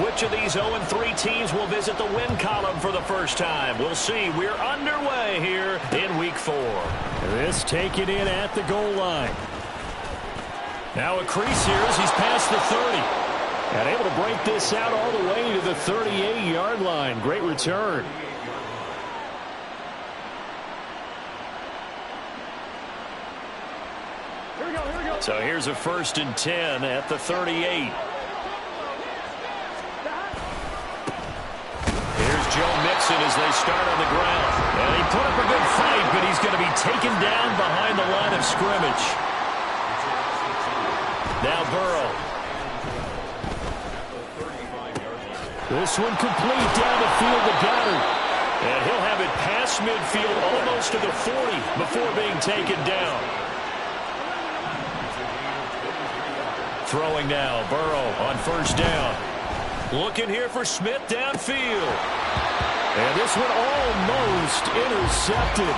Which of these 0-3 teams will visit the win column for the first time? We'll see. We're underway here in Week 4. This taken in at the goal line. Now a crease here as he's past the 30. And able to break this out all the way to the 38-yard line. Great return. So here's a 1st and 10 at the 38. Joe Mixon as they start on the ground. And he put up a good fight, but he's going to be taken down behind the line of scrimmage. Now Burrow. This one complete down the field to Goddard. And he'll have it past midfield almost to the 40 before being taken down. Throwing now, Burrow on 1st down. Looking here for Smith downfield. And this one almost intercepted.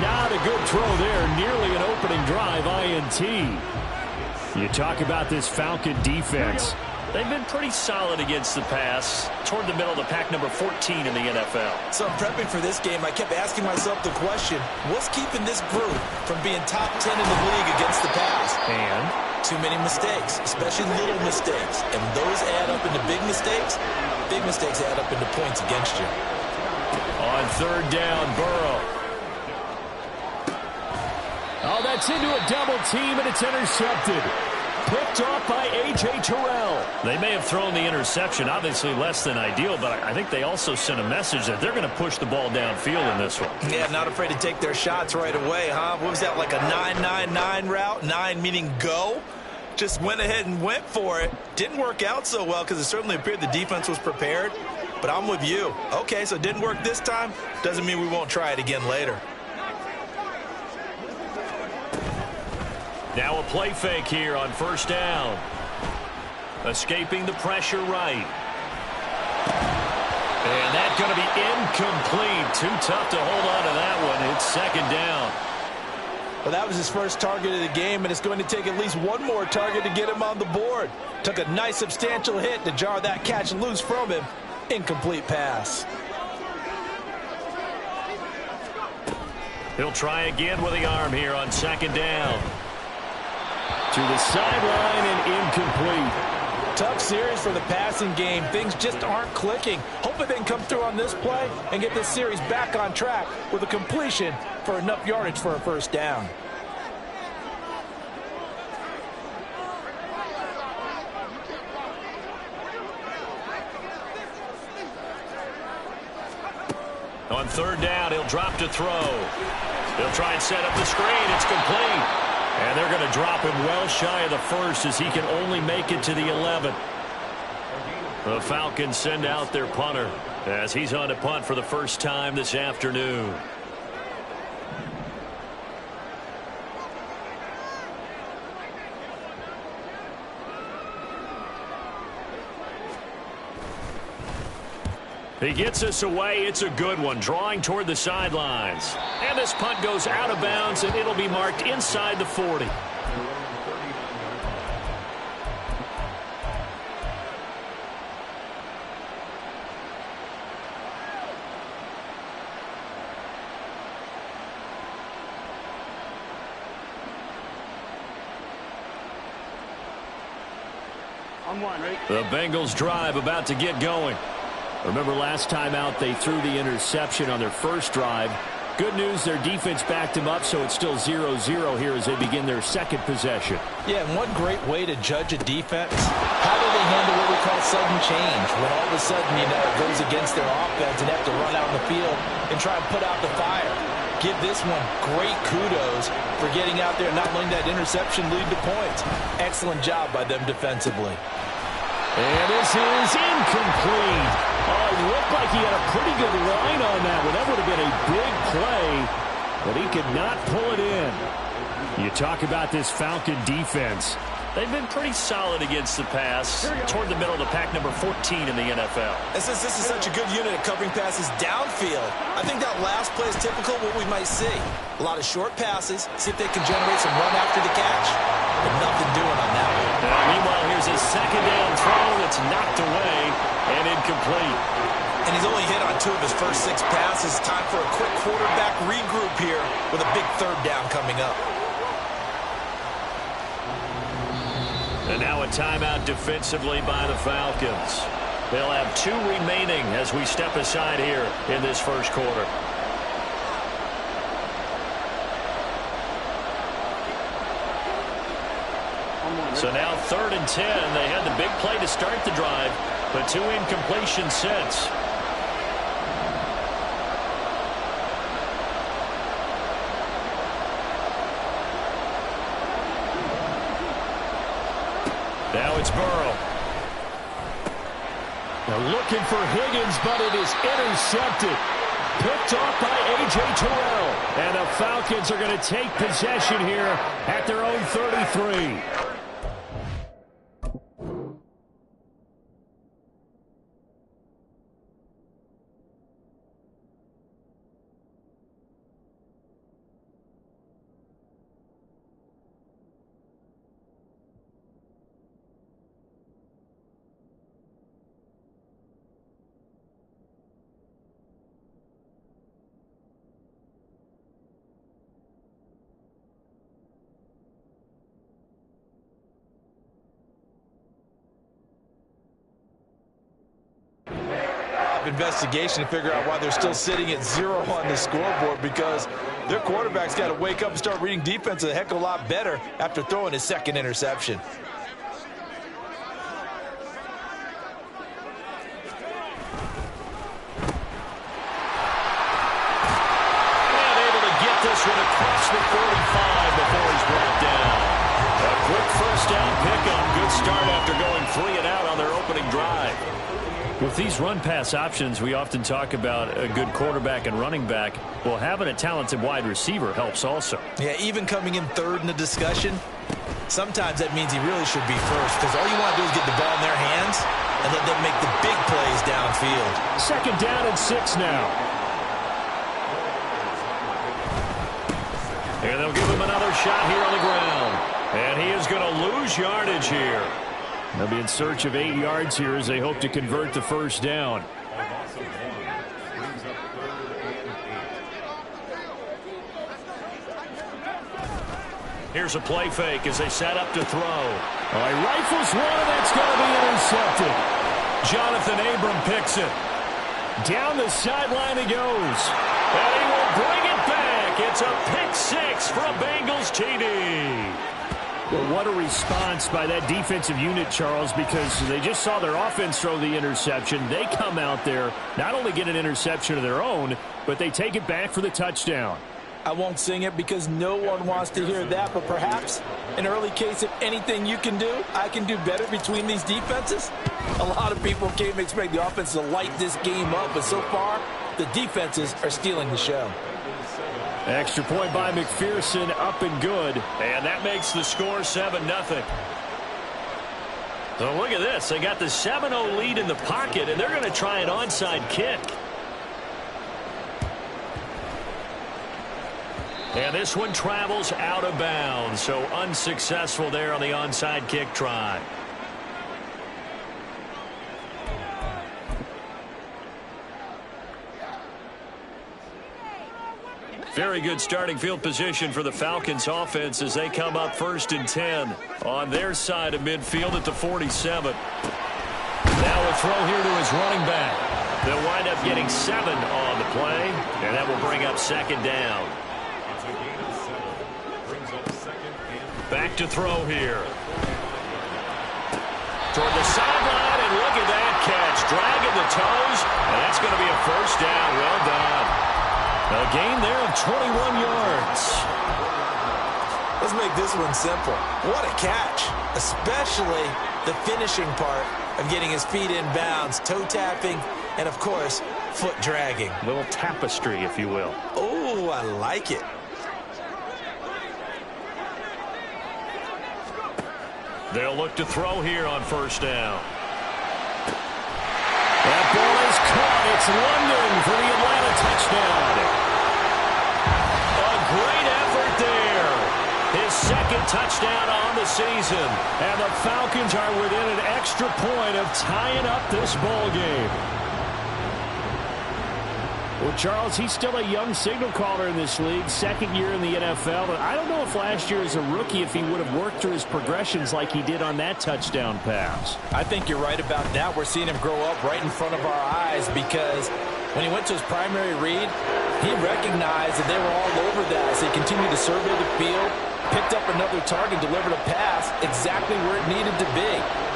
Not a good throw there. Nearly an opening drive INT. You talk about this Falcon defense. They've been pretty solid against the pass. Toward the middle of the pack, number 14 in the NFL. So prepping for this game, I kept asking myself the question, what's keeping this group from being top 10 in the league against the pass? And too many mistakes, especially little mistakes. And those add up into big mistakes add up into points against you. On 3rd down, Burrow. Oh, that's into a double team, and it's intercepted. Picked off by A.J. Terrell. They may have thrown the interception, obviously less than ideal, but I think they also sent a message that they're going to push the ball downfield in this one. Yeah, not afraid to take their shots right away, huh? What was that, like a 9-9-9 route? 9 meaning go? Just went ahead and went for it. Didn't work out so well because it certainly appeared the defense was prepared. But I'm with you. Okay, so it didn't work this time. Doesn't mean we won't try it again later. Now a play fake here on 1st down. Escaping the pressure right. And that's going to be incomplete. Too tough to hold on to that one. It's 2nd down. Well, that was his first target of the game, and it's going to take at least one more target to get him on the board. Took a nice substantial hit to jar that catch loose from him. Incomplete pass. He'll try again with the arm here on 2nd down. To the sideline and incomplete. Tough series for the passing game. Things just aren't clicking. Hoping they can come through on this play and get this series back on track with a completion for enough yardage for a 1st down. On 3rd down, he'll drop to throw. He'll try and set up the screen. It's complete. And they're going to drop him well shy of the 1st as he can only make it to the 11th. The Falcons send out their punter as he's on to punt for the first time this afternoon. He gets us away. It's a good one, drawing toward the sidelines. And this punt goes out of bounds, and it'll be marked inside the 40. The Bengals drive about to get going. Remember last time out they threw the interception on their first drive. Good news, their defense backed them up, so it's still 0-0 here as they begin their 2nd possession. Yeah, and one great way to judge a defense, how do they handle what we call sudden change? When all of a sudden, you know, it goes against their offense and have to run out in the field and try and put out the fire. Give this one great kudos for getting out there and not letting that interception lead to points. Excellent job by them defensively. And this is incomplete. Oh, it looked like he had a pretty good line on that one. That would have been a big play, but he could not pull it in. You talk about this Falcon defense. They've been pretty solid against the pass. Toward the middle of the pack, number 14 in the NFL. And since this is such a good unit at covering passes downfield, I think that last play is typical of what we might see. A lot of short passes, see if they can generate some run after the catch. But nothing doing on that one. Meanwhile, here's a 2nd down throw. The It's knocked away and incomplete. And he's only hit on 2 of his first 6 passes. Time for a quick quarterback regroup here with a big 3rd down coming up. And now a timeout defensively by the Falcons. They'll have 2 remaining as we step aside here in this first quarter. So now 3rd and 10. They had the big play to start the drive, but 2 incompletions since. Now it's Burrow. They're looking for Higgins, but it is intercepted. Picked off by A.J. Terrell. And the Falcons are going to take possession here at their own 33. Investigation to figure out why they're still sitting at 0 on the scoreboard, because their quarterback's got to wake up and start reading defense a heck of a lot better after throwing his 2nd interception. And able to get this one across the 45 before he's brought down. A quick 1st down pickup. Good start after going 3 and out on their opening drive. With these run-pass options, we often talk about a good quarterback and running back. Well, having a talented wide receiver helps also. Yeah, even coming in 3rd in the discussion, sometimes that means he really should be 1st, because all you want to do is get the ball in their hands and let them make the big plays downfield. 2nd down and 6 now. And they'll give him another shot here on the ground. And he is going to lose yardage here. They'll be in search of 8 yards here as they hope to convert the 1st down. Here's a play fake as they set up to throw. All right, rifles one, and that's going to be intercepted. Jonathan Abram picks it. Down the sideline he goes. And he will bring it back. It's a pick 6 for a Bengals TD. Well, what a response by that defensive unit, Charles, because they just saw their offense throw the interception. They come out there, not only get an interception of their own, but they take it back for the touchdown. I won't sing it because no one wants to hear that, but perhaps an early case of anything you can do, I can do better between these defenses. A lot of people came expect the offense to light this game up, but so far, the defenses are stealing the show. Extra point by McPherson, up and good. And that makes the score 7-0. So look at this. They got the 7-0 lead in the pocket, and they're going to try an onside kick. And this one travels out of bounds, so unsuccessful there on the onside kick try. Very good starting field position for the Falcons offense as they come up 1st and 10 on their side of midfield at the 47. Now a throw here to his running back. They'll wind up getting 7 on the play, and that will bring up 2nd down. Back to throw here. Toward the sideline, and look at that catch. Dragging the toes, and that's going to be a 1st down. Well done. A gain there of 21 yards. Let's make this one simple. What a catch, especially the finishing part of getting his feet in bounds, toe tapping, and of course, foot dragging. A little tapestry, if you will. Oh, I like it. They'll look to throw here on 1st down. That ball is caught. It's London for the Atlanta touchdown. A great effort there. His 2nd touchdown on the season. And the Falcons are within an extra point of tying up this ball game. Well, Charles, he's still a young signal caller in this league, second year in the NFL. But I don't know if last year as a rookie, if he would have worked through his progressions like he did on that touchdown pass. I think you're right about that. We're seeing him grow up right in front of our eyes because when he went to his primary read, he recognized that they were all over that as he continued to survey the field, picked up another target, delivered a pass exactly where it needed to be.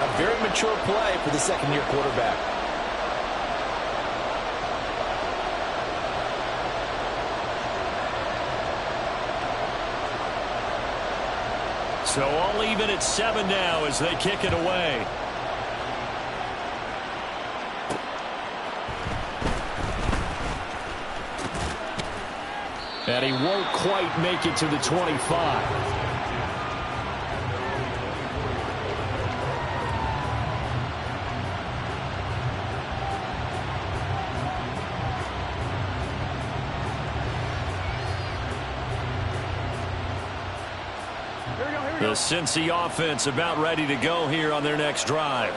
A very mature play for the second-year quarterback. So all even at 7 now as they kick it away. And he won't quite make it to the 25. The Cincy offense about ready to go here on their next drive.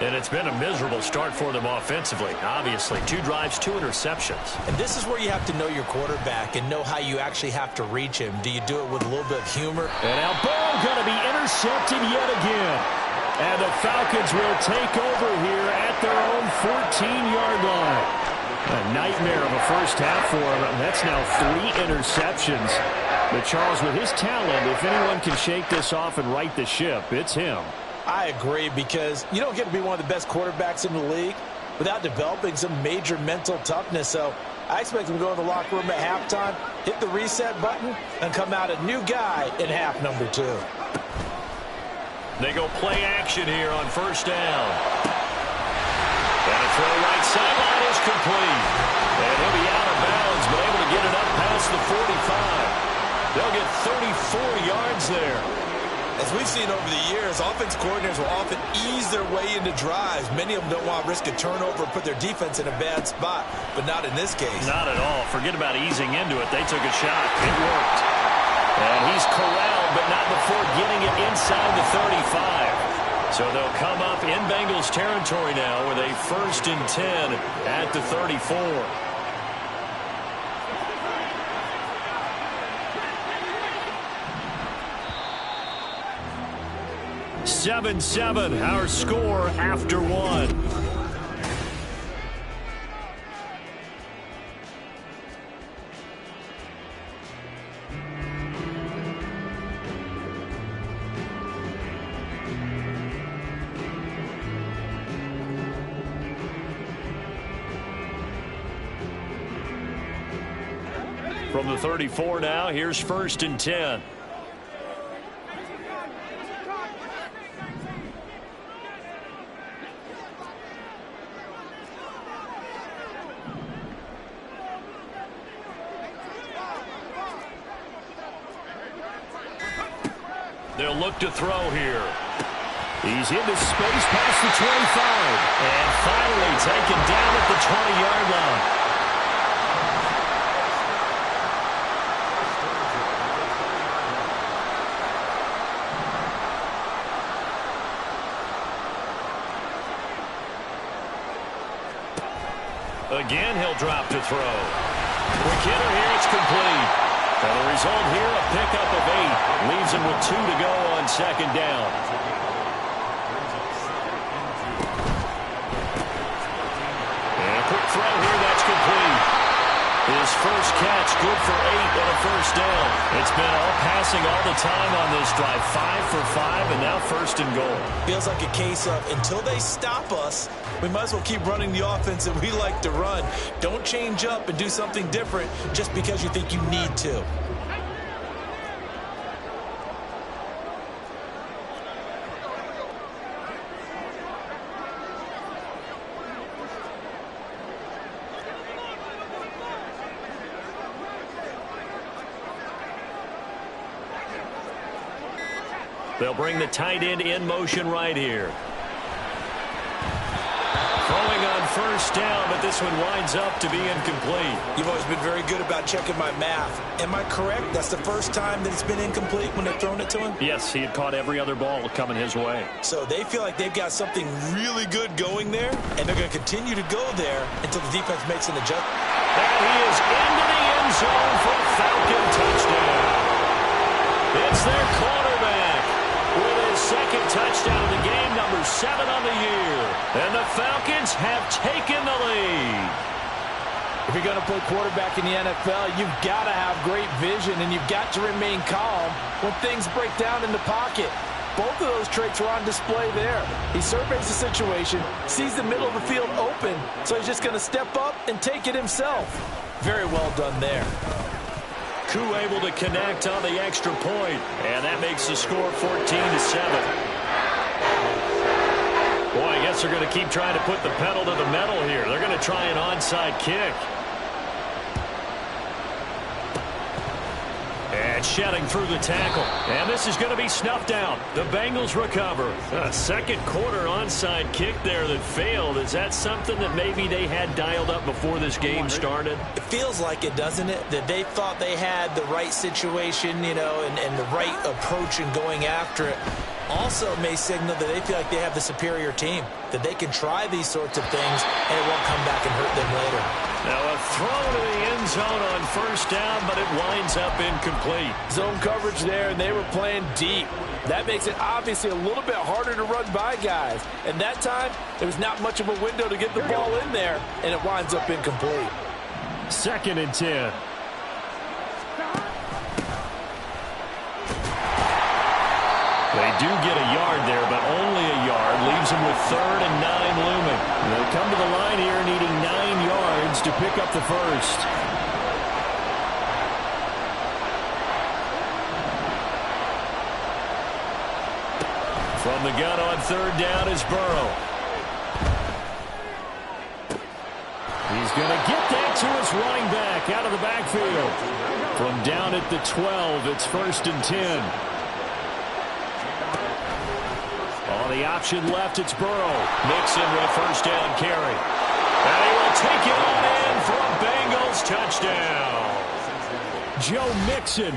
And it's been a miserable start for them offensively. Obviously, 2 drives, 2 interceptions. And this is where you have to know your quarterback and know how you actually have to reach him. Do you do it with a little bit of humor? And now ball going to be intercepted yet again. And the Falcons will take over here at their own 14-yard line. A nightmare of a first half for him. That's now 3 interceptions. But Charles, with his talent, if anyone can shake this off and right the ship, it's him. I agree, because you don't get to be one of the best quarterbacks in the league without developing some major mental toughness. So I expect him to go in the locker room at halftime, hit the reset button, and come out a new guy in half number 2. They go play action here on first down. And a throw right sideline is complete. And he'll be out of bounds, but able to get it up past the 45. They'll get 34 yards there. As we've seen over the years, offense coordinators will often ease their way into drives. Many of them don't want to risk a turnover or put their defense in a bad spot, but not in this case. Not at all. Forget about easing into it. They took a shot. It worked. And he's corralled, but not before getting it inside the 35. So they'll come up in Bengals territory now with a 1st and 10 at the 34. 7-7, our score after 1. From the 34 now, here's 1st and 10. They'll look to throw here. He's into space past the 25. And finally taken down at the 20-yard line. Again, he'll drop to throw. Quick hitter here, it's complete. And the result here, a pickup of 8. Leaves him with 2 to go on 2nd down. And a quick throw here, that's complete. His first catch, good for 8 and a 1st down. It's been all passing all the time on this drive. 5 for 5, and now 1st and goal. Feels like a case of, until they stop us, we might as well keep running the offense that we like to run. Don't change up and do something different just because you think you need to. They'll bring the tight end in motion right here. Throwing on first down, but this one winds up to be incomplete. You've always been very good about checking my math. Am I correct? That's the first time that it's been incomplete when they've thrown it to him? Yes, he had caught every other ball coming his way. So they feel like they've got something really good going there, and they're going to continue to go there until the defense makes an adjustment. And he is into the end zone for a Falcon touchdown. It's their quarterback with his second touchdown of the game, number 7 on the year. And the Falcons have taken the lead. If you're going to play quarterback in the NFL, you've got to have great vision, and you've got to remain calm when things break down in the pocket. Both of those traits were on display there. He surveys the situation, sees the middle of the field open, so he's just going to step up and take it himself. Very well done there. Koo able to connect on the extra point, and that makes the score 14-7. Boy, I guess they're going to keep trying to put the pedal to the metal here. They're going to try an onside kick. And shedding through the tackle. And this is going to be snuffed out. The Bengals recover. A second quarter onside kick there that failed. Is that something that maybe they had dialed up before this game started? It feels like it, doesn't it? That they thought they had the right situation, you know, and the right approach in going after it. Also may signal that they feel like they have the superior team, that they can try these sorts of things and it won't come back and hurt them later. Now a throw to the end zone on first down, but it winds up incomplete. Zone coverage there, and they were playing deep. That makes it obviously a little bit harder to run by guys. And that time, there was not much of a window to get the ball in there, and it winds up incomplete. 2nd and 10. They do get a yard there, but only a yard. Leaves them with 3rd and 9 looming. They'll come to the line here needing 9 yards to pick up the first. From the gun on 3rd down is Burrow. He's going to get that to his running back out of the backfield. From down at the 12, it's 1st and 10. On the option left, it's Burrow. Mixon with a first down carry. And he will take it on in for a Bengals touchdown. Joe Mixon,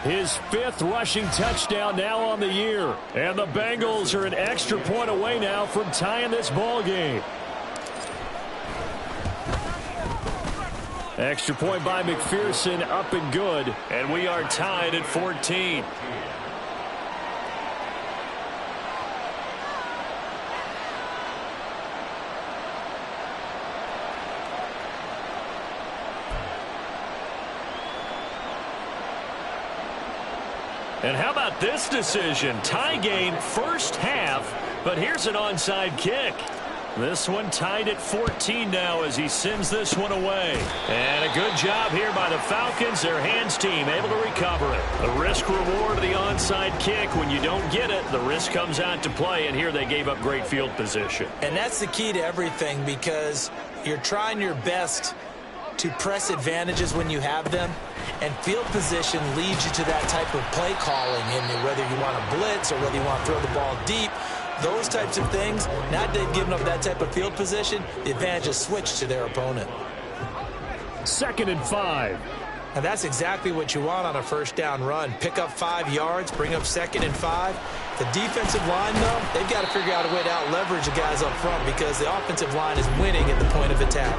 his 5th rushing touchdown now on the year. And the Bengals are an extra point away now from tying this ball game. Extra point by McPherson, up and good. And we are tied at 14. And how about this decision? Tie game first half, but here's an onside kick. This one tied at 14 now as he sends this one away. And a good job here by the Falcons. Their hands team able to recover it. The risk reward of the onside kick. When you don't get it, the risk comes out to play. And here they gave up great field position. And that's the key to everything, because you're trying your best to press advantages when you have them. And field position leads you to that type of play calling, and whether you want to blitz or whether you want to throw the ball deep, those types of things. Now that they've given up that type of field position, the advantage is switched to their opponent. 2nd and 5. And that's exactly what you want on a first down run. Pick up 5 yards, bring up 2nd and 5. The defensive line, though, they've got to figure out a way to out-leverage the guys up front because the offensive line is winning at the point of attack.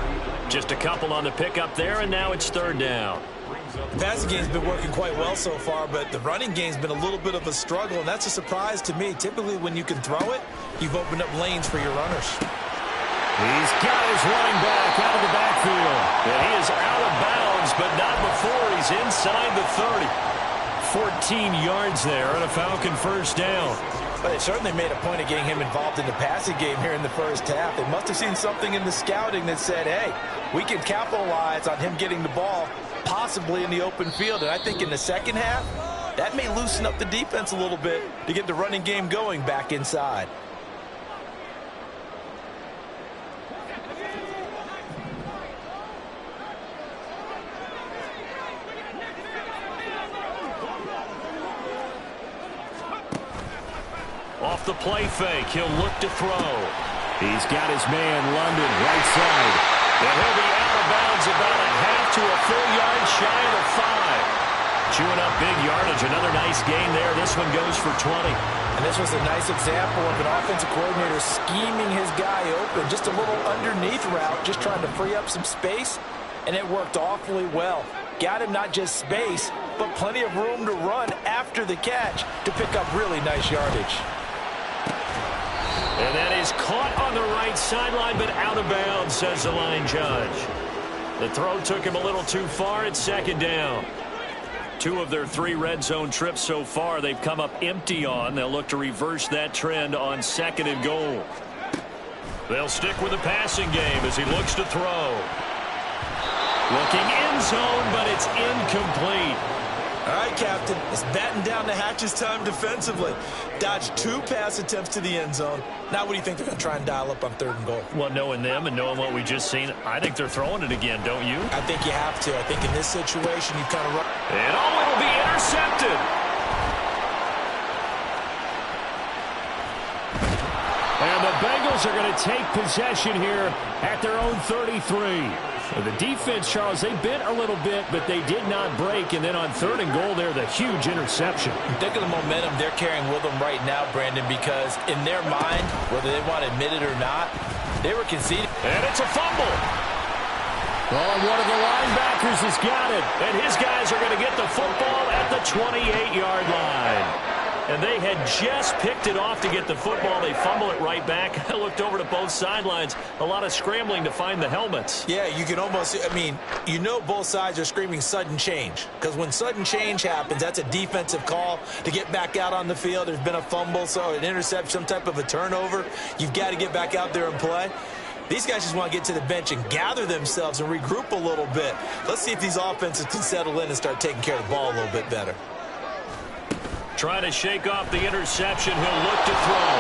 Just a couple on the pickup there, and now it's 3rd down. The passing game's been working quite well so far, but the running game's been a little bit of a struggle, and that's a surprise to me. Typically, when you can throw it, you've opened up lanes for your runners. He's got his running back out of the backfield. And he is out of bounds, but not before he's inside the 30. 14 yards there and a Falcon first down. But they certainly made a point of getting him involved in the passing game here in the first half. They must have seen something in the scouting that said, hey, we can capitalize on him getting the ball possibly in the open field. And I think in the second half, that may loosen up the defense a little bit to get the running game going back inside. Off the play fake, he'll look to throw. He's got his man, London, right side. And he'll be out of bounds about a half to a full yard shy of the 5. Chewing up big yardage. Another nice gain there. This one goes for 20. And this was a nice example of an offensive coordinator scheming his guy open. Just a little underneath route, just trying to free up some space, and it worked awfully well. Got him not just space, but plenty of room to run after the catch to pick up really nice yardage. And that is caught on the right sideline, but out of bounds, says the line judge. The throw took him a little too far. It's second down. 2 of their 3 red zone trips so far they've come up empty on. They'll look to reverse that trend on 2nd and goal. They'll stick with the passing game as he looks to throw. Looking end zone, but it's incomplete. All right, Captain. It's batten down the hatches time defensively. Dodged 2 pass attempts to the end zone. Now what do you think they're going to try and dial up on 3rd and goal? Well, knowing them and knowing what we just seen, I think they're throwing it again, don't you? I think you have to. I think in this situation, you kind of run. And it'll be intercepted. And the Bengals are going to take possession here at their own 33. The defense, Charles, they bit a little bit, but they did not break. And then on 3rd and goal there, the huge interception. Think of the momentum they're carrying with them right now, Brandon, because in their mind, whether they want to admit it or not, they were conceding. And it's a fumble. Oh, and one of the linebackers has got it. And his guys are going to get the football at the 28-yard line. And they had just picked it off to get the football. They fumble it right back. I looked over to both sidelines. A lot of scrambling to find the helmets. Yeah, you can almost, I mean, you know both sides are screaming sudden change. Because when sudden change happens, that's a defensive call to get back out on the field. There's been a fumble, so an interception, some type of a turnover. You've got to get back out there and play. These guys just want to get to the bench and gather themselves and regroup a little bit. Let's see if these offenses can settle in and start taking care of the ball a little bit better. Trying to shake off the interception. He'll look to throw.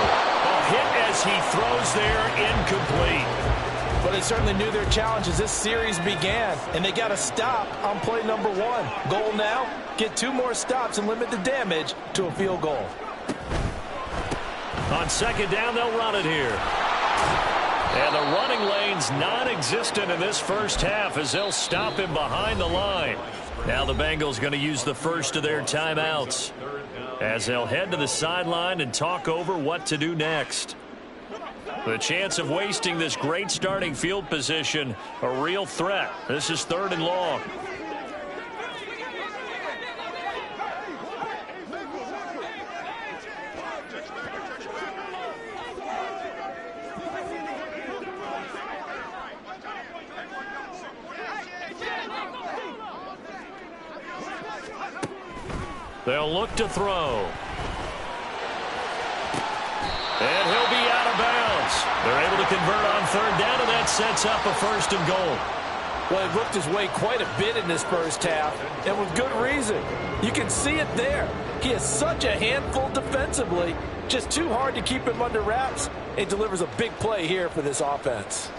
A hit as he throws there, incomplete. But they certainly knew their challenge as this series began, and they got to stop on play number 1. Goal now, get 2 more stops and limit the damage to a field goal. On 2nd down, they'll run it here. And the running lane's non-existent in this first half as they'll stop him behind the line. Now the Bengals going to use the first of their timeouts as they'll head to the sideline and talk over what to do next. The chance of wasting this great starting field position, a real threat. This is 3rd and long. They'll look to throw. And he'll be out of bounds. They're able to convert on 3rd down, and that sets up a 1st and goal. Well, he looked his way quite a bit in this first half, and with good reason. You can see it there. He is such a handful defensively. Just too hard to keep him under wraps. It delivers a big play here for this offense.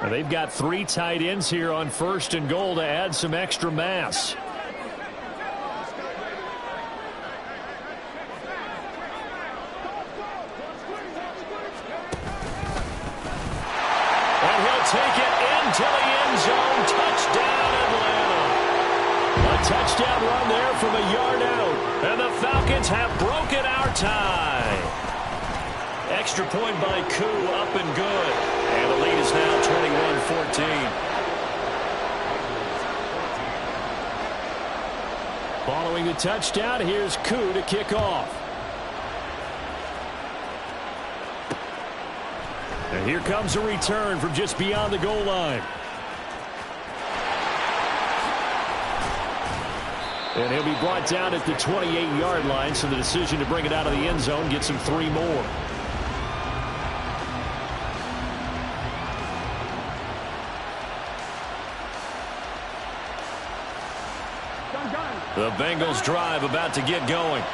Now they've got 3 tight ends here on 1st and goal to add some extra mass. Take it into the end zone. Touchdown, Atlanta. A touchdown run there from a yard out. And the Falcons have broken our tie. Extra point by Koo, up and good. And the lead is now 21-14. Following the touchdown, here's Koo to kick off. And here comes a return from just beyond the goal line. And he'll be brought down at the 28-yard line, so the decision to bring it out of the end zone gets him 3 more. The Bengals drive about to get going.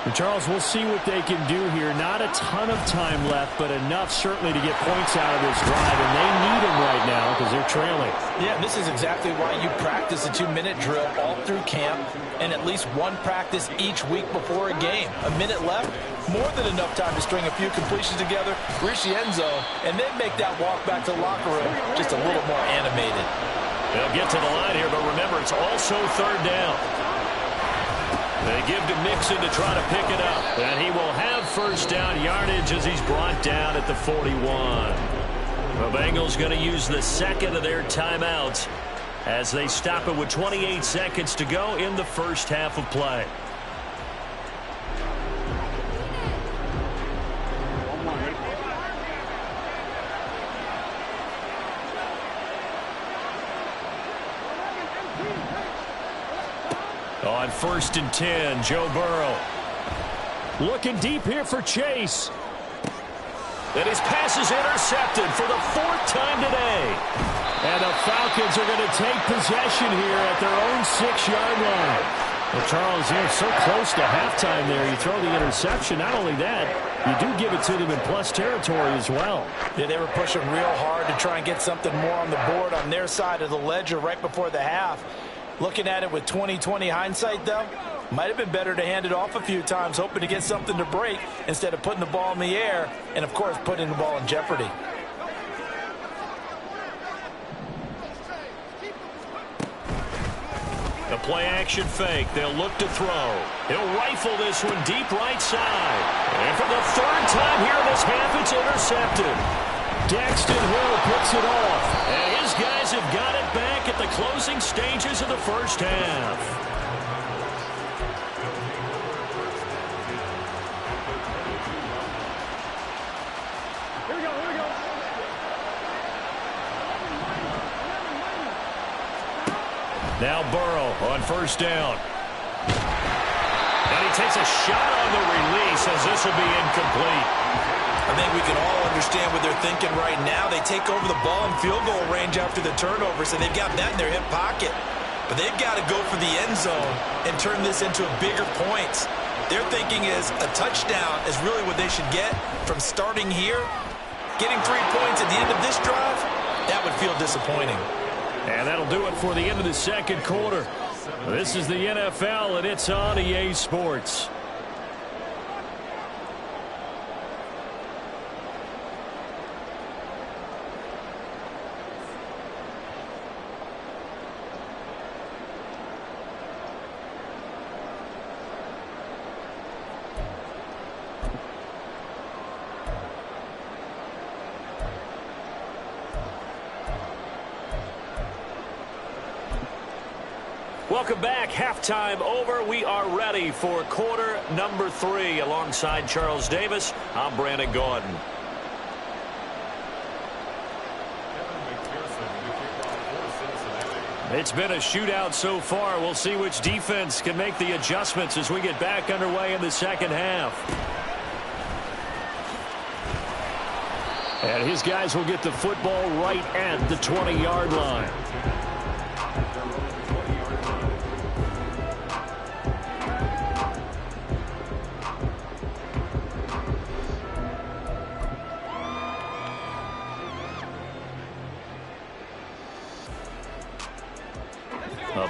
And Charles, we'll see what they can do here. Not a ton of time left, but enough certainly to get points out of this drive. And they need them right now because they're trailing. Yeah, this is exactly why you practice a 2-minute drill all through camp and at least one practice each week before a game. A minute left, more than enough time to string a few completions together, reach the end zone, and then make that walk back to the locker room just a little more animated. They'll get to the line here, but remember, it's also third down. They give to Mixon to try to pick it up. And he will have first down yardage as he's brought down at the 41. The Bengals going to use the second of their timeouts as they stop it with 28 seconds to go in the first half of play. On 1st and 10, Joe Burrow. Looking deep here for Chase. And his pass is intercepted for the 4th time today. And the Falcons are going to take possession here at their own 6-yard line. Well, Charles, you're so close to halftime there. You throw the interception. Not only that, you do give it to them in plus territory as well. Yeah, they were pushing real hard to try and get something more on the board on their side of the ledger right before the half. Looking at it with 20/20 hindsight, though, might have been better to hand it off a few times, hoping to get something to break instead of putting the ball in the air and, of course, putting the ball in jeopardy. The play-action fake. They'll look to throw. He'll rifle this one deep right side. And for the 3rd time here in this half, it's intercepted. Daxton Hill picks it off. And his guys have got it back at the closing stages of the first half. Here we go. Now Burrow on 1st down. And he takes a shot on the release as this will be incomplete. I think we can all understand what they're thinking right now. They take over the ball in field goal range after the turnover, so they've got that in their hip pocket. But they've got to go for the end zone and turn this into bigger points. Their thinking is a touchdown is really what they should get from starting here. Getting 3 points at the end of this drive, that would feel disappointing. And that'll do it for the end of the second quarter. This is the NFL, and it's on EA Sports. Welcome back. Halftime over. We are ready for quarter number 3. Alongside Charles Davis, I'm Brandon Gordon. It's been a shootout so far. We'll see which defense can make the adjustments as we get back underway in the second half. And his guys will get the football right at the 20-yard line.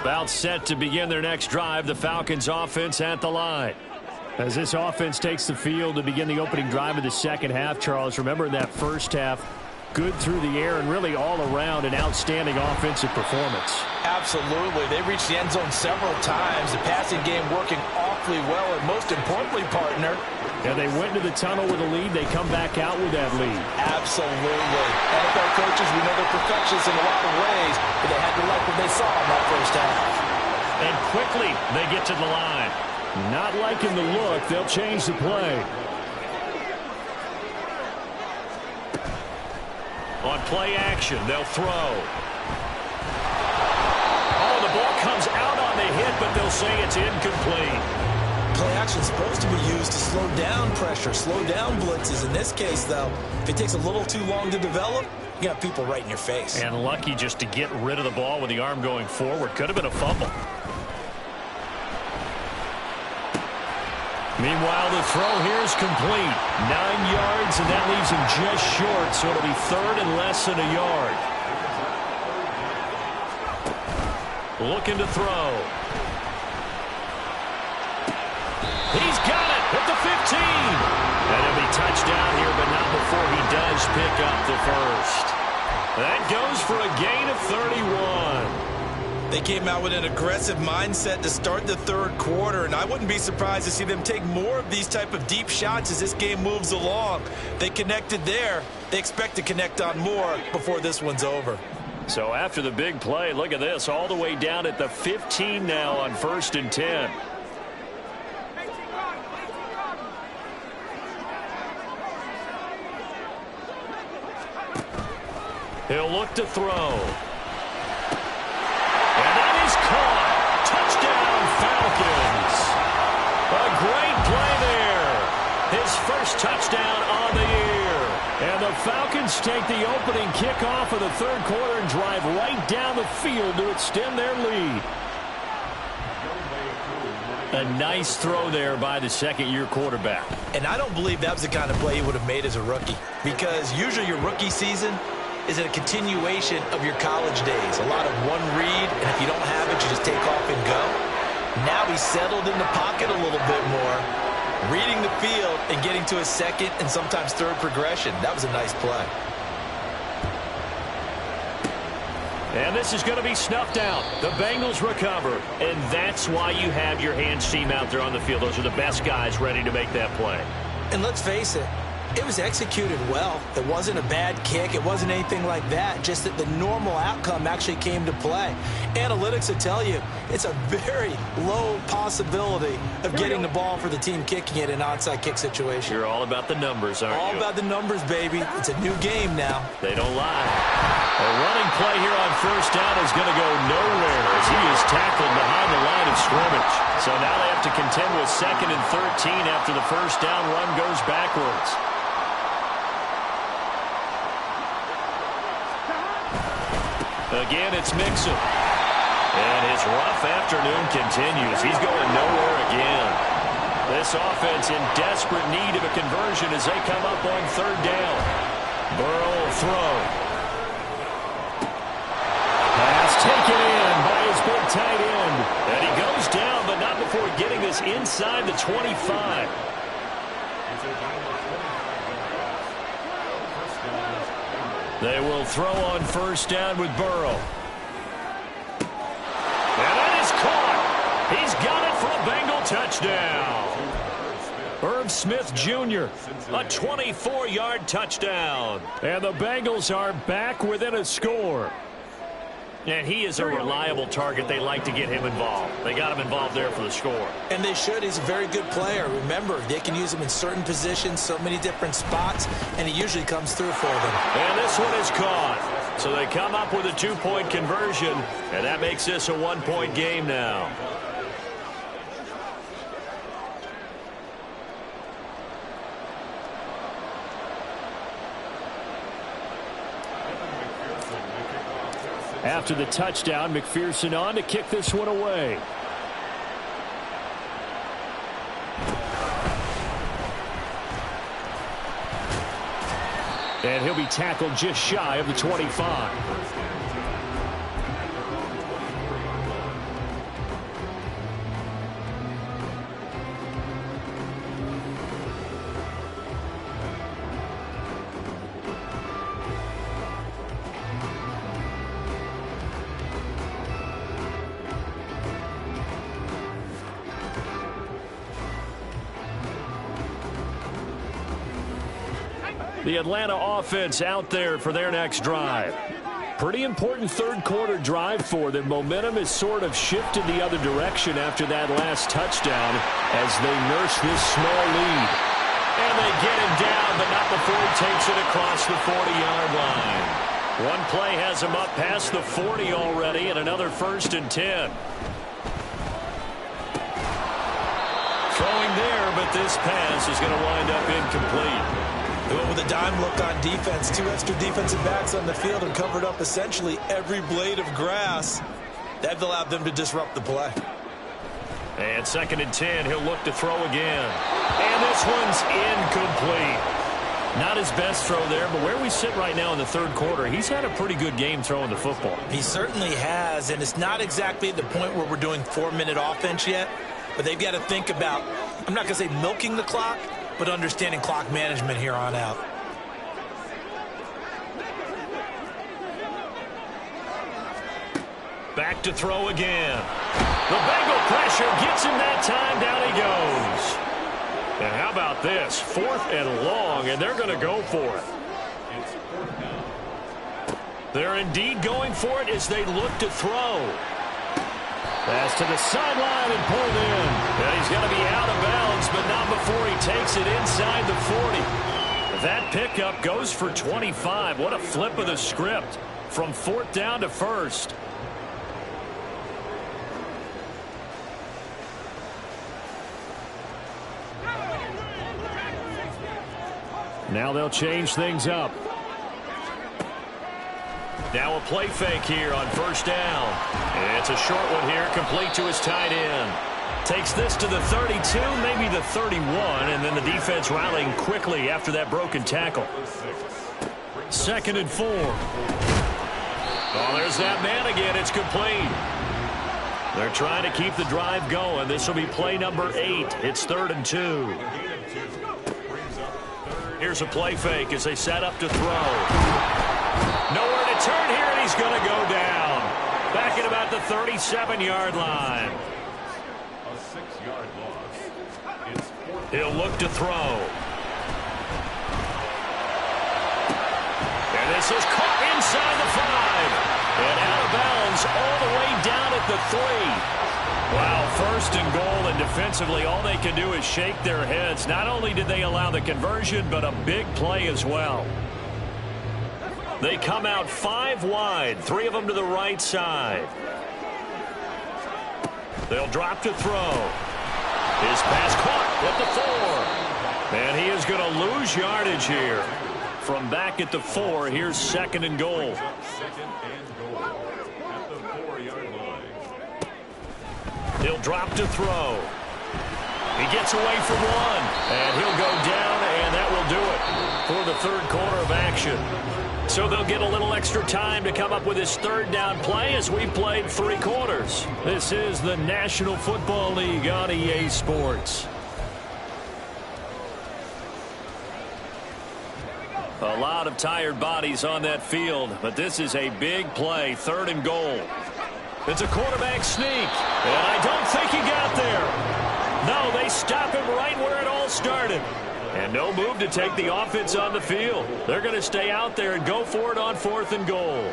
About set to begin their next drive, the Falcons offense at the line. As this offense takes the field to begin the opening drive of the second half, Charles, remember in that first half, good through the air and really all around an outstanding offensive performance. Absolutely. They reached the end zone several times. The passing game working awfully well, and most importantly, partner, yeah, they went into the tunnel with a lead. They come back out with that lead. Absolutely. NFL coaches, we know they're perfectionists in a lot of ways, but they had to like what they saw in that first half. And quickly, they get to the line. Not liking the look. They'll change the play. On play action, they'll throw. Oh, the ball comes out on the hit, but they'll say it's incomplete. Play action is supposed to be used to slow down pressure, slow down blitzes. In this case, though, if it takes a little too long to develop, you got people right in your face. And lucky just to get rid of the ball with the arm going forward. Could have been a fumble. Meanwhile, the throw here is complete. 9 yards, and that leaves him just short, so it'll be third and less than a yard. Looking to throw. He's got it at the 15. And it'll be touchdown here, but not before he does pick up the first. That goes for a gain of 31. They came out with an aggressive mindset to start the third quarter, and I wouldn't be surprised to see them take more of these type of deep shots as this game moves along. They connected there. They expect to connect on more before this one's over. So after the big play, look at this, all the way down at the 15 now on 1st and 10. He'll look to throw. And that is caught. Touchdown, Falcons. A great play there. His first touchdown on the year. And the Falcons take the opening kickoff of the third quarter and drive right down the field to extend their lead. A nice throw there by the second-year quarterback. And I don't believe that was the kind of play he would have made as a rookie, because usually your rookie season is a continuation of your college days. A lot of one read, and if you don't have it, you just take off and go. Now he's settled in the pocket a little bit more, reading the field and getting to a second and sometimes third progression. That was a nice play. And this is going to be snuffed out. The Bengals recover, and that's why you have your hands team out there on the field. Those are the best guys ready to make that play. And let's face it, it was executed well. It wasn't a bad kick. It wasn't anything like that. Just that the normal outcome actually came to play. Analytics will tell you it's a very low possibility of getting the ball for the team kicking it in an onside kick situation. You're all about the numbers, aren't you? All about the numbers, baby. It's a new game now. They don't lie. A running play here on first down is going to go nowhere as he is tackled behind the line of scrimmage. So now they have to contend with 2nd and 13 after the first down run goes backwards. Again, it's Mixon. And his rough afternoon continues. He's going nowhere again. This offense in desperate need of a conversion as they come up on 3rd down. Burrow will throw. Pass taken in by his big tight end. And he goes down, but not before getting this inside the 25. They will throw on first down with Burrow. And that is caught. He's got it for a Bengal touchdown. Irv Smith Jr., a 24-yard touchdown. And the Bengals are back within a score. And he is a reliable target. They like to get him involved. They got him involved there for the score. And they should. He's a very good player. Remember, they can use him in certain positions, so many different spots, and he usually comes through for them. And this one is caught. So they come up with a 2-point conversion, and that makes this a 1-point game now. After the touchdown, McPherson on to kick this one away. And he'll be tackled just shy of the 25. The Atlanta offense out there for their next drive. Pretty important third quarter drive for them. Momentum has sort of shifted the other direction after that last touchdown as they nurse this small lead. And they get him down, but not before he takes it across the 40-yard line. One play has him up past the 40 already, and another 1st and 10. Throwing there, but this pass is going to wind up incomplete. They went with a dime look on defense. 2 extra defensive backs on the field and covered up essentially every blade of grass. That allowed them to disrupt the play. And 2nd and 10, he'll look to throw again. And this one's incomplete. Not his best throw there, but where we sit right now in the 3rd quarter, he's had a pretty good game throwing the football. He certainly has, and it's not exactly at the point where we're doing 4-minute offense yet, but they've got to think about, I'm not going to say milking the clock, but understanding clock management here on out. Back to throw again. The Bengal pressure gets him that time. Down he goes. And how about this? 4th and long, and they're going to go for it. They're indeed going for it as they look to throw. Pass to the sideline and pulled in. And he's going to be out of bounds, but not before he takes it inside the 40. That pickup goes for 25. What a flip of the script from 4th down to 1st. Now they'll change things up. Now a play fake here on 1st down. It's a short one here, complete to his tight end. Takes this to the 32, maybe the 31, and then the defense rallying quickly after that broken tackle. 2nd and 4. Oh, there's that man again. It's complete. They're trying to keep the drive going. This will be play number 8. It's 3rd and 2. Here's a play fake as they set up to throw. Nowhere to turn here, and he's going to go down. Back at about the 37-yard line. A 6-yard loss. He'll look to throw. And this is caught inside the 5. And out of bounds all the way down at the 3. Wow, 1st and goal, and defensively all they can do is shake their heads. Not only did they allow the conversion, but a big play as well. They come out 5 wide, 3 of them to the right side. They'll drop to throw. His pass caught at the 4. And he is going to lose yardage here. From back at the 4, here's 2nd and goal. 2nd and goal at the 4-yard line. He'll drop to throw. He gets away from one, and he'll go down, and that will do it for the 3rd quarter of action. So they'll get a little extra time to come up with his 3rd down play as we played 3 quarters. This is the National Football League on EA Sports. A lot of tired bodies on that field, but this is a big play, 3rd and goal. It's a quarterback sneak, and I don't think he got there. No, they stop him right where it all started. And no move to take the offense on the field. They're going to stay out there and go for it on 4th and goal.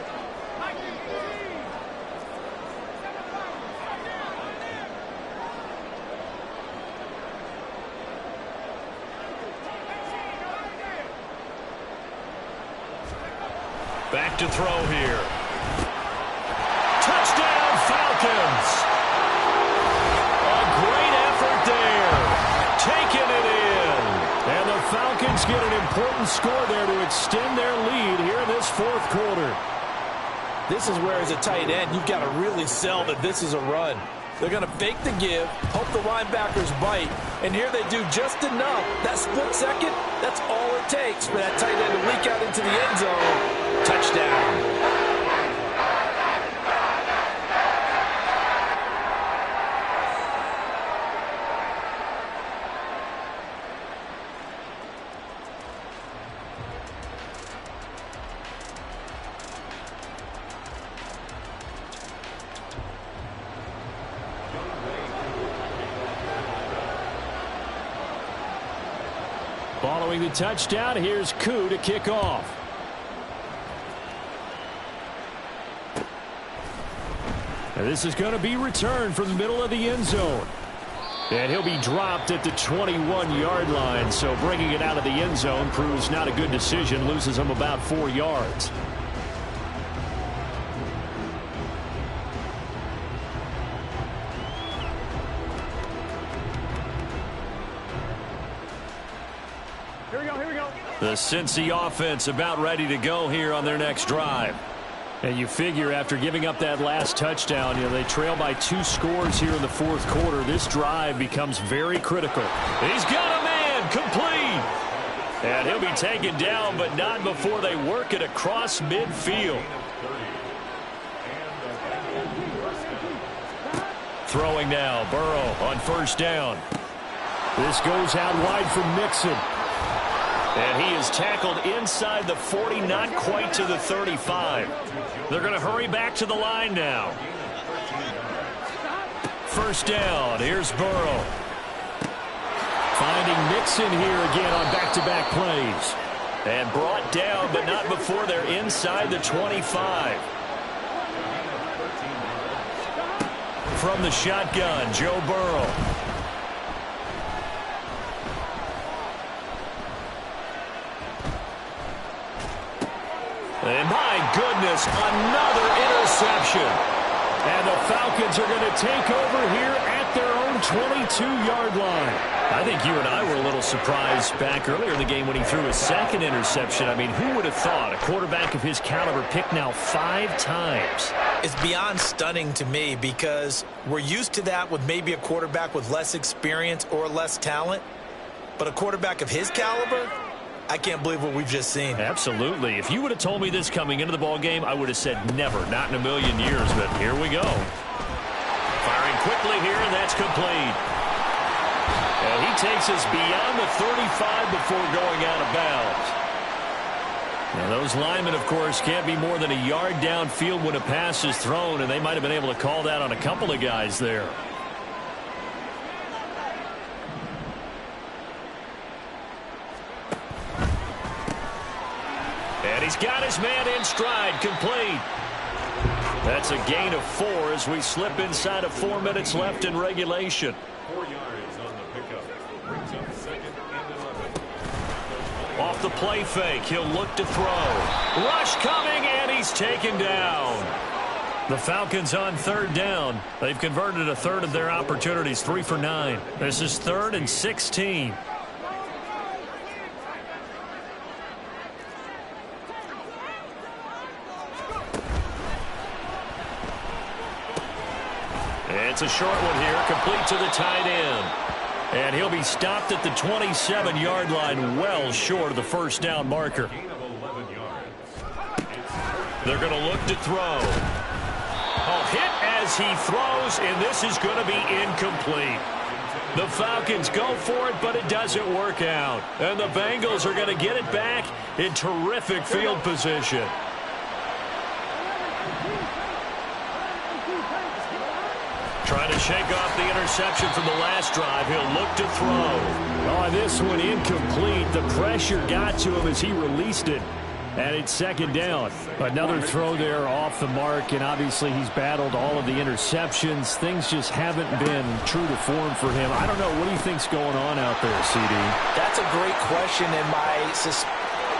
Back to throw here. Touchdown, Falcons. A great effort there. Taking it in. And the Falcons get an important score there to extend their lead here in this 4th quarter. This is where, as a tight end, you've got to really sell that this is a run. They're going to fake the give, hope the linebackers bite, and here they do just enough. That split second, that's all it takes for that tight end to leak out into the end zone. Touchdown. Following the touchdown, here's Koo to kick off. And this is going to be returned from the middle of the end zone. And he'll be dropped at the 21-yard line, so bringing it out of the end zone proves not a good decision, loses him about 4 yards. Here we go, here we go. The Cincy offense about ready to go here on their next drive. And you figure after giving up that last touchdown, they trail by 2 scores here in the fourth quarter. This drive becomes very critical. He's got a man, complete. And he'll be taken down, but not before they work it across midfield. Throwing now, Burrow on first down. This goes out wide for Mixon. And he is tackled inside the 40, not quite to the 35. They're going to hurry back to the line now. First down, here's Burrow. Finding Mixon here again on back-to-back plays. And brought down, but not before they're inside the 25. From the shotgun, Joe Burrow. And my goodness, another interception. And the Falcons are going to take over here at their own 22-yard line. I think you and I were a little surprised back earlier in the game when he threw his second interception. I mean, who would have thought a quarterback of his caliber picked now 5 times? It's beyond stunning to me because we're used to that with maybe a quarterback with less experience or less talent. But a quarterback of his caliber, I can't believe what we've just seen. Absolutely. If you would have told me this coming into the ball game, I would have said never, not in a million years. But here we go. Firing quickly here, and that's complete. And he takes us beyond the 35 before going out of bounds. Now, those linemen, of course, can't be more than a yard downfield when a pass is thrown, and they might have been able to call that on a couple of guys there. And he's got his man in stride, complete. That's a gain of 4 as we slip inside of 4 minutes left in regulation. 4 yards on the pickup. Brings up 2nd and 11. Off the play fake, he'll look to throw. Rush coming, and he's taken down. The Falcons on 3rd down. They've converted a third of their opportunities, 3 for 9. This is 3rd and 16. It's a short one here, complete to the tight end. And he'll be stopped at the 27-yard line, well short of the first down marker. Gain of 11 yards. They're going to look to throw. A hit as he throws, and this is going to be incomplete. The Falcons go for it, but it doesn't work out. And the Bengals are going to get it back in terrific field position. Trying to shake off the interception from the last drive. He'll look to throw. Oh, this one incomplete. The pressure got to him as he released it. And it's 2nd down. Another throw there off the mark, and obviously he's battled all of the interceptions. Things just haven't been true to form for him. I don't know. What do you think's going on out there, CD? That's a great question, and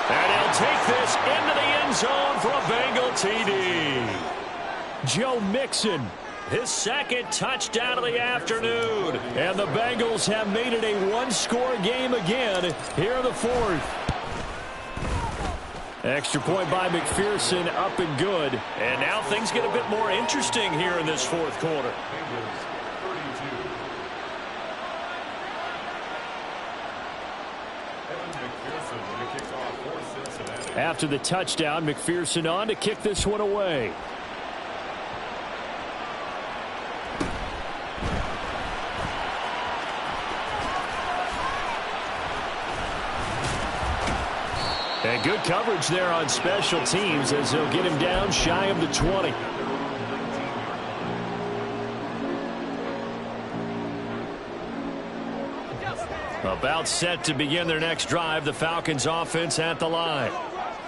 And he'll take this into the end zone for a Bengal TD. Joe Mixon. His 2nd touchdown of the afternoon. And the Bengals have made it a 1-score game again here in the 4th. Extra point by McPherson, up and good. And now things get a bit more interesting here in this 4th quarter. After the touchdown, McPherson on to kick this one away. And good coverage there on special teams as they'll get him down shy of the 20. About set to begin their next drive, the Falcons offense at the line.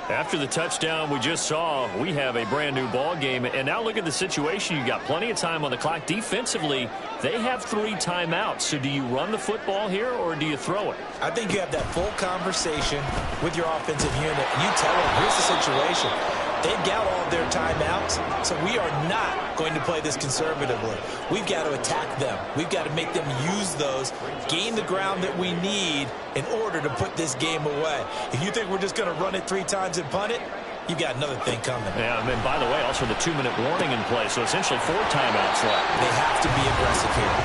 After the touchdown we just saw, we have a brand new ball game. And now look at the situation. You got plenty of time on the clock. Defensively, they have 3 timeouts. So do you run the football here or do you throw it? I think you have that full conversation with your offensive unit. And you tell them, here's the situation. They've got all of their timeouts, so we are not going to play this conservatively. We've got to attack them. We've got to make them use those, gain the ground that we need in order to put this game away. If you think we're just going to run it 3 times and punt it, you got another thing coming. Yeah, and then, by the way, also the 2-minute warning in play, so essentially 4 timeouts left. They have to be aggressive here.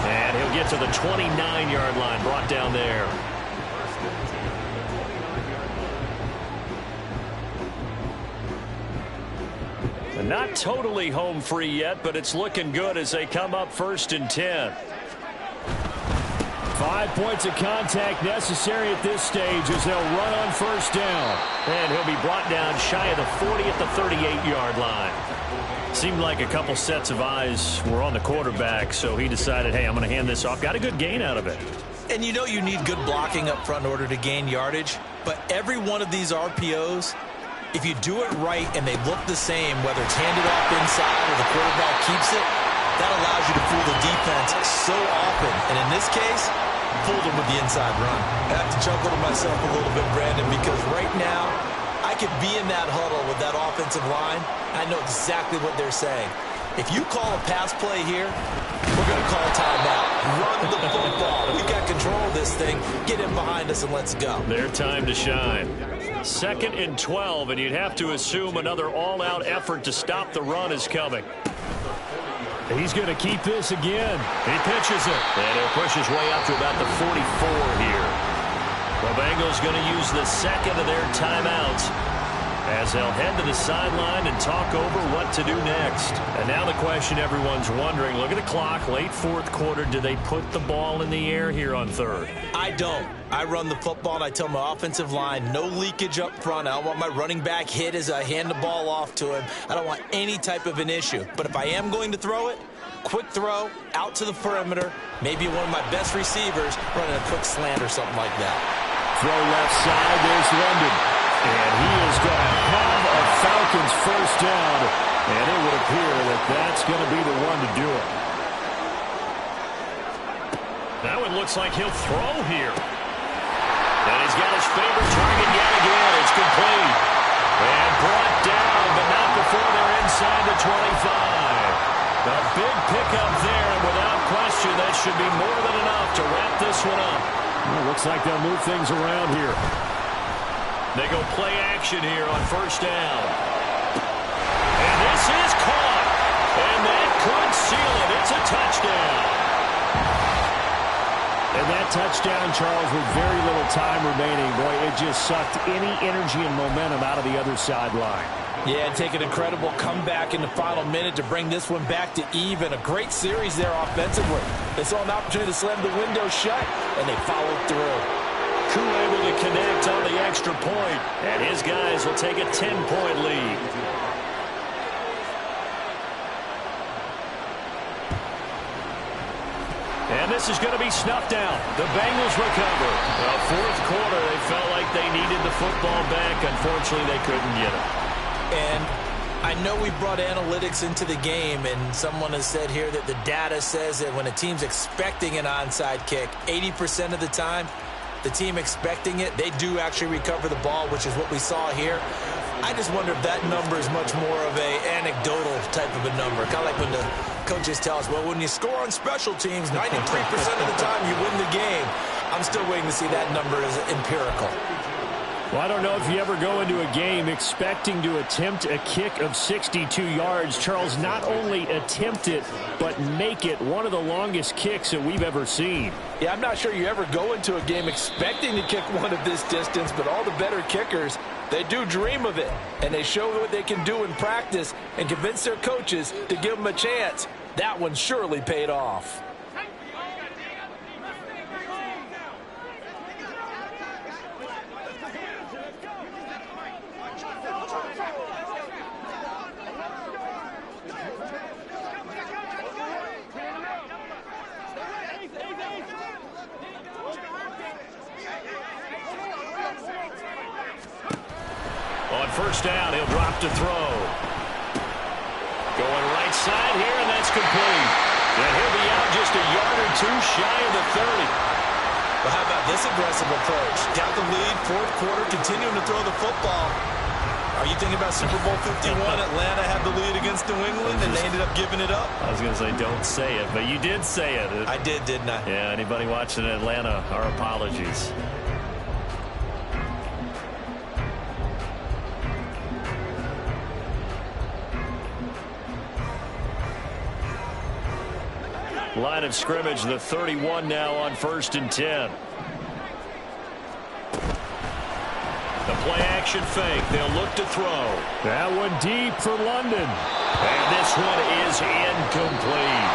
And he'll get to the 29-yard line, brought down there. Not totally home free yet, but it's looking good as they come up 1st and 10. 5 points of contact necessary at this stage as they'll run on 1st down. And he'll be brought down shy of the 40 at the 38-yard line. Seemed like a couple sets of eyes were on the quarterback, so he decided, hey, I'm going to hand this off. Got a good gain out of it. And you know you need good blocking up front in order to gain yardage, but every one of these RPOs, if you do it right and they look the same, whether it's handed off inside or the quarterback keeps it, that allows you to fool the defense so often. And in this case, fooled them with the inside run. I have to chuckle to myself a little bit, Brandon, because right now I could be in that huddle with that offensive line. I know exactly what they're saying. If you call a pass play here, we're going to call a timeout. Run the football. We got control of this thing. Get in behind us and let's go. Their time to shine. 2nd and 12, and you'd have to assume another all-out effort to stop the run is coming. He's going to keep this again. He pitches it, and he'll push his way up to about the 44 here. The Bengals going to use the second of their timeouts as they'll head to the sideline and talk over what to do next. And now the question everyone's wondering, look at the clock, late 4th quarter, do they put the ball in the air here on 3rd? I don't. I run the football and I tell my offensive line, no leakage up front. I don't want my running back hit as I hand the ball off to him. I don't want any type of an issue. But if I am going to throw it, quick throw, out to the perimeter, maybe one of my best receivers running a quick slant or something like that. Throw left side, there's London. And he is going to have a Falcons 1st down. And it would appear that that's going to be the one to do it. That one looks like he'll throw here. And he's got his favorite target yet again. It's complete. And brought down, but not before they're inside the 25. A big pickup there, and without question, that should be more than enough to wrap this one up. Well, looks like they'll move things around here. They go play action here on 1st down. And this is caught. And that could seal it. It's a touchdown. And that touchdown, Charles, with very little time remaining, boy, it just sucked any energy and momentum out of the other sideline. Yeah, take an incredible comeback in the final minute to bring this one back to even. A great series there offensively. They saw an opportunity to slam the window shut, and they followed through. Koo able to connect on the extra point, and his guys will take a 10-point lead. And this is going to be snuffed out. The Bengals recover. The 4th quarter, they felt like they needed the football back. Unfortunately, they couldn't get it. And I know we brought analytics into the game, and someone has said here that the data says that when a team's expecting an onside kick, 80% of the time, the team expecting it, they do actually recover the ball, which is what we saw here. I just wonder if that number is much more of a anecdotal type of a number. Kind of like when the coaches tell us, well, when you score on special teams, 93% of the time you win the game. I'm still waiting to see that number as empirical. Well, I don't know if you ever go into a game expecting to attempt a kick of 62 yards. Charles, not only attempt it, but make it one of the longest kicks that we've ever seen. Yeah, I'm not sure you ever go into a game expecting to kick one of this distance, but all the better kickers, they do dream of it, and they show what they can do in practice and convince their coaches to give them a chance. That one surely paid off. On 1st down, he'll drop to throw. Going right side here, and that's complete. And he'll be out just a yard or two shy of the 30. Well, how about this aggressive approach? Got the lead, 4th quarter, continuing to throw the football. Are you thinking about Super Bowl 51? Atlanta had the lead against New England, and they ended up giving it up. I was going to say, don't say it, but you did say it. I did, didn't I? Yeah, anybody watching Atlanta, our apologies. Line of scrimmage, the 31 now on 1st and 10. The play-action fake. They'll look to throw. That one deep for London. And this one is incomplete.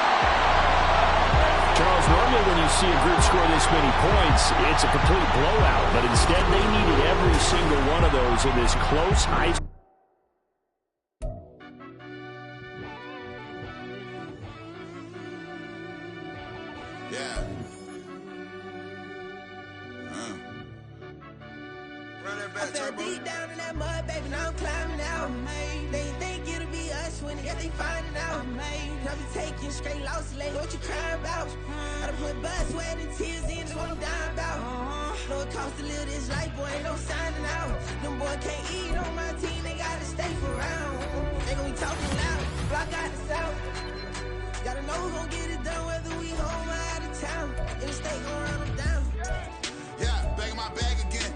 Charles, normally when you see a group score this many points, it's a complete blowout. But instead, they needed every single one of those in this close high. Yeah. I fell deep down in that mud, baby, now I'm climbing out. They think it'll be us when they finding out. I be taking straight losses, like what you crying about? I done put blood, sweat, and tears in, that's what I'm dying about. Know it costs to live this life, boy, ain't no signing out. Them boy can't eat on my team, they gotta stay for round. They gon' be talking loud, block out the south. Gotta know who gon' get it done, whether we home or out of town. In the state, gon' run them down. Yeah, back in my bag again.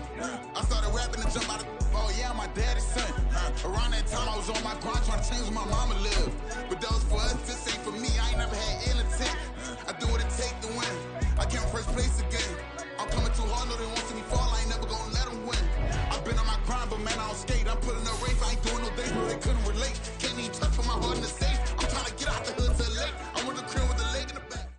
I started rapping and jump out of oh yeah, my daddy's son. Around that time I was on my grind trying to change where my mama lived. But that was for us, this ain't for me. I ain't never had ill intent. I do what it take to win. I came first place again. I'm coming too hard, no they won't see me fall. I ain't never gonna let them win. I've been on my grind, but man I don't skate. I'm putting a race, I ain't doing no days, but they couldn't relate. Can't even touch for my heart in the safe. I'm trying to get out the hood to the lake. I'm with the crib with the leg in the back.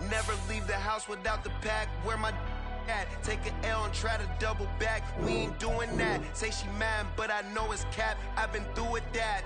Never leave the house without the pack. Where my at? Take an L and try to double back. We ain't doing that. Say she mad, but I know it's cap. I've been through with that.